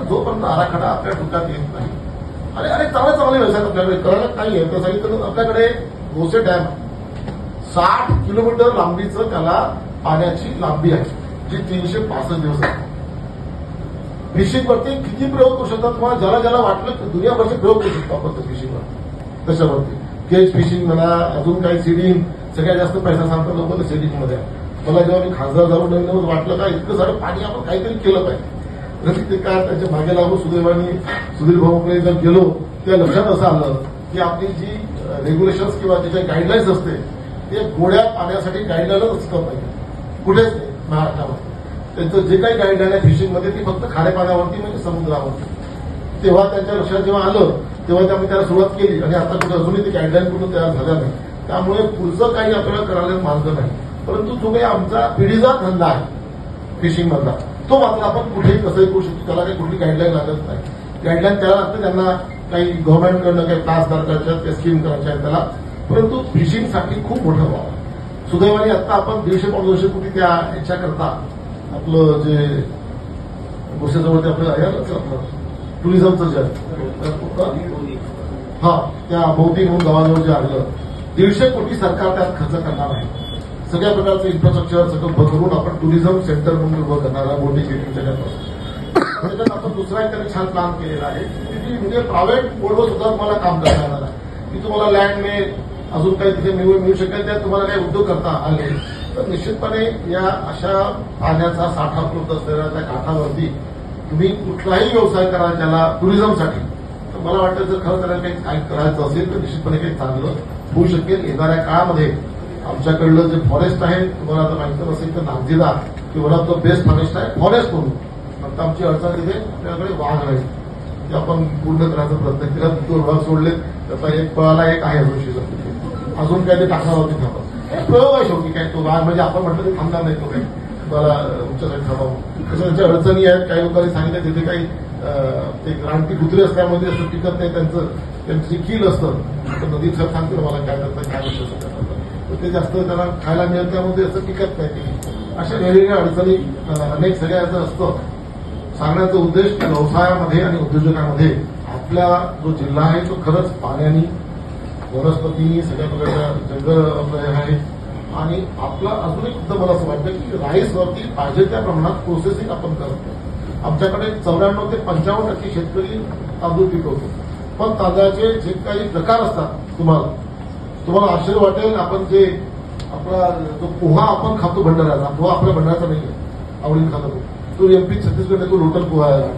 जोपर्यंत आराखडा आपल्या डोक्यात येत नाही आणि अनेक चांगले व्यवसाय आपल्याकडे करायला नाहीये तर सांगितलं आपल्याकडे भोसे डॅम 60 किलोमीटर लांबीचं त्याला पाण्याची लांबी आहे जी 365 दिवस आहे. फिशिंगवरती किती प्रयोग करू शकतात तुम्हाला ज्याला ज्याला वाटलं दुनियाभरचे प्रयोग करू शकतो आपण फिशिंगवर त्याच्यावरती केज फिशिंग म्हणा अजून काही सीडिंग सगळ्यात जास्त पैसा सांगतात लोक सीडिंगमध्ये. मला जेव्हा मी खासदार झालो नवीन वाटलं का इतकं सारं पाणी आपण काहीतरी केलं पाहिजे. ते काय त्याच्या मागे लागून सुधीर भाऊकडे जर गेलो त्या लक्षात असं आलं की आपली जी रेग्युलेशन्स किंवा त्याच्या गाईडलाईन्स असते ते गोड्या पाण्यासाठी गाईडलाईनच असतं पाहिजे कुठेच नाही महाराष्ट्रामध्ये. त्यांचं जे काही गाईडलाईन आहे फिशिंगमध्ये ती फक्त खाऱ्या पाण्यावरती म्हणजे समुद्रावरती. तेव्हा त्यांच्या लक्षात जेव्हा आलं तेव्हा त्यामुळे त्याला सुरुवात केली आणि आता कुठे अजूनही ती गाईडलाईन कुठून तयार झाल्या नाही. त्यामुळे पुढचं काही आपल्याला करायला मार्ग नाही. परंतु जो काही आमचा पिढीचा धंदा आहे फिशिंगमधला तो मात्र आपण कुठेही कसंही करू शकतो. त्याला काही कुठली गाईडलाईन लागत नाही. गाईडलाईन त्याला लागतं त्यांना काही गव्हर्नमेंटकडनं काही तास दर्जाच्या त्या स्कीम करायच्या आहेत त्याला. परंतु फिशिंगसाठी खूप मोठं व्हावं. सुदैवाने आता आपण 150-200 कोटी त्या याच्याकरता आपलं जे गोष्टीजवळ ते आपलं आपलं टुरिझमचं जे त्या भौतिक म्हणून गावाजवळ जे आलं 150 कोटी सरकार त्यात खर्च करणार आहे. सगळ्या प्रकारचं इन्फ्रास्ट्रक्चर सगळं उभं करून आपण टुरिझम सेंटर म्हणून उभं करणार आहे बोटिंग गेटिंगच्या त्याच्यात आपण दुसरा एक त्यांनी छान प्लॅन केलेला आहे की म्हणजे प्रायव्हेट बोर्डवर सुद्धा तुम्हाला काम करता येणार आहे की तुम्हाला लँड मिळेल अजून काही तिथे मिळू शकेल त्यात तुम्हाला काही उद्योग करता आले तर निश्चितपणे या अशा पाण्याचा साठा उपलब्ध असलेल्या त्या काठावरती तुम्ही कुठलाही व्यवसाय करा त्याला टुरिझमसाठी तर मला वाटतं जर खरं त्याला काही करायचं असेल तर निश्चितपणे काही चांगलं होऊ शकेल. येणाऱ्या काळामध्ये आमच्याकडलं जे फॉरेस्ट आहे तुम्हाला आता माहिती असेल तर नागझिरा की one of the best forest आहे फॉरेस्ट म्हणून. फक्त आमची अडचण तिथे आपल्याकडे वाघ आहे ते आपण पूर्ण करायचा प्रयत्न केला. 2 वाघ सोडले त्याचा एक पळाला एक आहे अजून काय ते टाकणार होते थांबा प्रयोग आहे शेवटी काय तो वाघ म्हणजे आपण म्हटलं ते थांबणार नाही तो काही तुम्हाला तुमच्यासाठी थांबावं कसं त्यांच्या अडचणी आहेत. काही लोकांनी सांगितलं तिथे काही ते क्रांती कुत्रे असल्यामध्ये असं टिकत नाही त्यांची कील असतं तर नदी सर सांगते मला काय करतं काय तर ते जास्त त्यांना खायला मिळत त्यामध्ये असं टिकत नाही. अशा वेगवेगळ्या अडचणी अनेक सगळ्याचं असतं. सांगण्याचा उद्देश व्यवसायामध्ये आणि उद्योजकांमध्ये आपला जो जिल्हा आहे तो खरंच पाण्यानी वनस्पती सगळ्या प्रकारच्या जंगल आपलं आहे आणि आपला अजून एक मुद्दा मला असं वाटतं की राईसवरती पाहिजे त्या प्रमाणात प्रोसेसिंग आपण करतो. आमच्याकडे 94 ते 95% शेतकरी तांदूळ पिकवतो पण तांदळाचे जे काही प्रकार असतात तुम्हाला आश्चर्य वाटेल. आपण जे आपला जो पोहा आपण खातो भंडाऱ्याचा पोहा आपल्या भंडाऱ्याचा नाही आवडीने खातो तो MP छत्तीसगड तो लोटल पोहा आहे.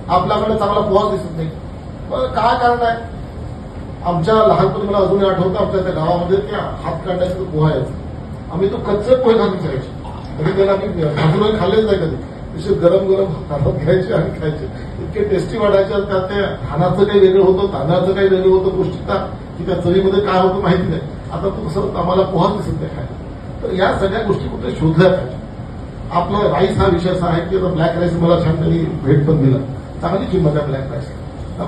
आपल्याकडे चांगला पोहा दिसत नाही. काय कारण आहे. आमच्या लहानपणी मला अजूनही आठवतं आमच्या त्या गावामध्ये त्या हात काढण्याचा पोहा यायचा. आम्ही तो कच्चे पोहे घालून करायचो कधी त्याला आम्ही भाजून खाल्लेच नाही कधी. तसे गरम हातात घ्यायचे आणि खायचे इतके टेस्टी वाटायचे. त्यात ते धानाचं काही वेगळं होतं तांदळाचं काही वेगळं होतं पौष्टिकता की त्या चवीमध्ये काय होतं माहिती नाही. आता तो कसं आम्हाला पोहाच दिसत नाही खायला. तर या सगळ्या गोष्टी कुठे शोधल्या पाहिजे. आपला राईस हा विषय असा आहे की आता ब्लॅक राईस मला छान त्यांनी भेट पण दिला चांगली किंमत आहे ब्लॅक राईस.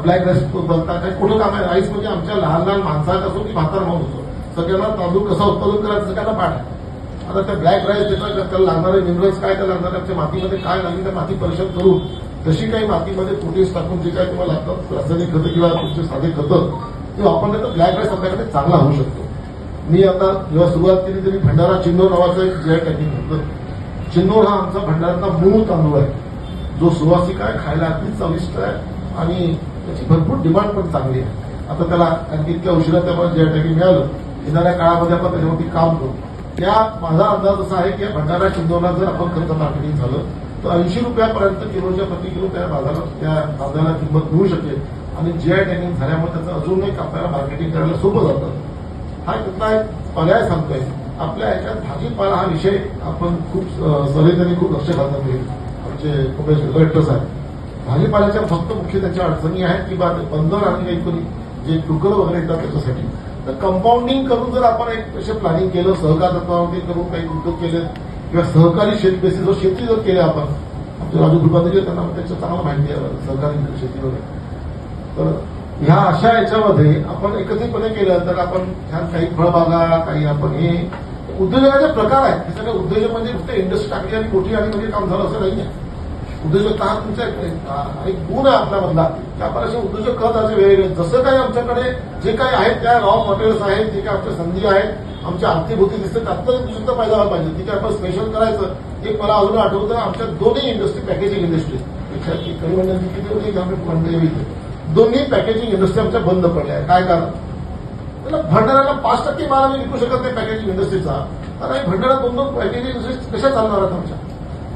ब्लॅक राईस बनता काय कुठं काम आहे. राईस म्हणजे आमच्या लहान लहान माणसात असो की म्हातार माणूस असो सगळ्यांना तांदूळ कसा उत्पादन करायचं सगळ्यांना पाठ आहे. आता त्या ब्लॅक राईस त्याला लागणारे मिनरल्स काय त्याला लागणार आमच्या मातीमध्ये काय लागेल त्या माती परिषद करून जशी काही मातीमध्ये प्रोटीन्स टाकून जे काही तुम्हाला लागतात रासायनिक खतं किंवा तुमचे साधे खतं ते वापरले तर ब्लॅक राईस आपल्याकडे चांगला होऊ शकतो. मी आता जेव्हा सुरुवात केली तरी भंडारा चिन्नोर नावाचा एक GI टॅगिंग होतं. चिन्नोर हा आमचा भंडाराचा मूळ तांदूळ आहे जो सुवासिक आहे खायला अगदी चविष्ट आहे आणि त्याची भरपूर डिमांड पण चांगली आहे. आता त्याला आणखी इतक्या उशिरा त्यामुळे GI टॅगिंग मिळालं. येणाऱ्या काळामध्ये आपण त्याच्यावरती काम करू. त्या माझा अंदाज असा आहे की भंडारा चिंदोरला जर आपण खर्च मार्केटिंग झालं तर 80 रुपयापर्यंत किलोच्या प्रति किलो त्या बाजारात त्या तांदळाला किंमत मिळू शकेल आणि GI टॅगिंग झाल्यामुळे त्याचं अजून एक आपल्याला मार्केटिंग करायला सोपं जातं. हा कुठला एक पर्याय सांगतोय. आपल्या याच्यात भाजीपाला हा विषय आपण खूप सगळेजणी खूप लक्ष घालतात. आमचे उमेश कलेक्टर्स आहेत. भाजीपाल्याच्या फक्त मुख्य त्याच्या अडचणी आहेत की बंदर आणि काही जे टुकर वगैरे येतात त्याच्यासाठी तर कंपाऊंडिंग करून जर आपण एक असे प्लॅनिंग केलं सहकार तत्वावरती करून काही उद्योग केले किंवा सहकारी शेती बेसिसवर शेती जर केली आपण आमचे राजू कृपात्री त्यांना त्याचं चांगलं माहिती आहे सहकारी शेतीवर तर ह्या अशा याच्यामध्ये आपण एकत्रितपणे केलं तर आपण छान काही फळबागा काही आपण हे उद्योजकाचे प्रकार आहेत. हे सगळे उद्योजक म्हणजे फक्त इंडस्ट्री टाकली आणि मोठी आणि म्हणजे काम झालं असं नाही आहे. उद्योजकता हा तुमचा एक गुण आहे आपल्यामधला की आपण असे उद्योजक करत असे वेगवेगळे जसं काही आमच्याकडे जे काही आहेत त्या रॉ मटेरियल्स आहेत जे काही आमच्या संधी आहेत आमच्या अर्थीभूती दिसते त्यातलं उद्योजकता पाहिजे पाहिजे ती काय आपण स्पेशल करायचं एक मला अजून आठवतं आमच्या दोन्ही इंडस्ट्री पॅकेजिंग इंडस्ट्री कमी मंडळी किती होती मंडळी दोन्ही पॅकेजिंग इंडस्ट्री आमच्या बंद पडल्या आहे काय कारण त्याला भंडाऱ्याला 5% माल आम्ही विकू शकत नाही पॅकेजिंग इंडस्ट्रीचा तर भंडारा दोन पॅकेजिंग इंडस्ट्री कशा चालणार आहेत आमच्या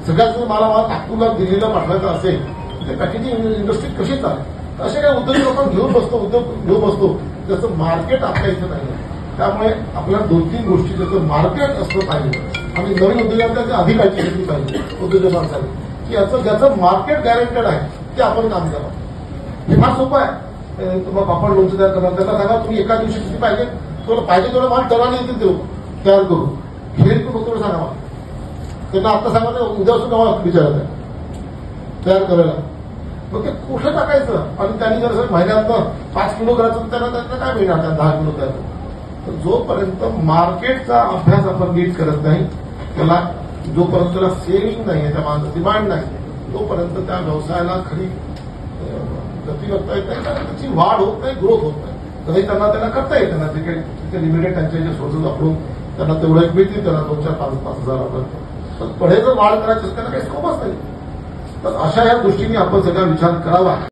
सगळ्यात मला नागपूरला दिल्लीला पाठवायचं असेल तर पॅकेजिंग इंडस्ट्री कशी चालेल असे काही उद्योग आपण घेऊन बसतो त्याचं मार्केट आपल्या इथं नाही त्यामुळे आपल्या 2-3 गोष्टी त्याचं मार्केट असलं पाहिजे आणि नवीन उद्योगांच्या आधी काळजी घेतली पाहिजे उद्योजकांसाठी की याचं ज्याचं मार्केट गॅरंटेड आहे ते आपण काम करावं हे फार सोपं आहे तुम्हाला पापड लोणचं तयार करणार त्यांना सांगा तुम्ही एका दिवशी किती पाहिजे तुम्हाला पाहिजे तेवढा माल टनाने येतील देऊ तयार करू हे तुम्ही सांगा मला त्यांना आता सांगा उद्यापासून गावा विचारायचं तयार करायला मग ते कुठं टाकायचं आणि त्यांनी जर महिन्यातनं 5 किलो करायचं तर त्यांना काय मिळणार त्या 10 किलो तयार तर जोपर्यंत मार्केटचा अभ्यास आपण नीट करत नाही त्याला जोपर्यंत त्याला सेलिंग नाही आहे त्या मालाचं डिमांड नाही तोपर्यंत त्या व्यवसायाला खरी गती करता येत नाही कारण त्याची वाढ होत नाही ग्रोथ होत नाही तसंही त्यांना करता येत त्यांना जे काही लिमिटेड त्यांच्या जे सोर्सेस वापरून त्यांना तेवढं एक मिळतील त्यांना 2-4-5 हजारापर्यंत पण पुढे जर वाढ करायची त्यांना काही स्कोपच नाही तर अशा या गोष्टींनी आपण सगळा विचार करावा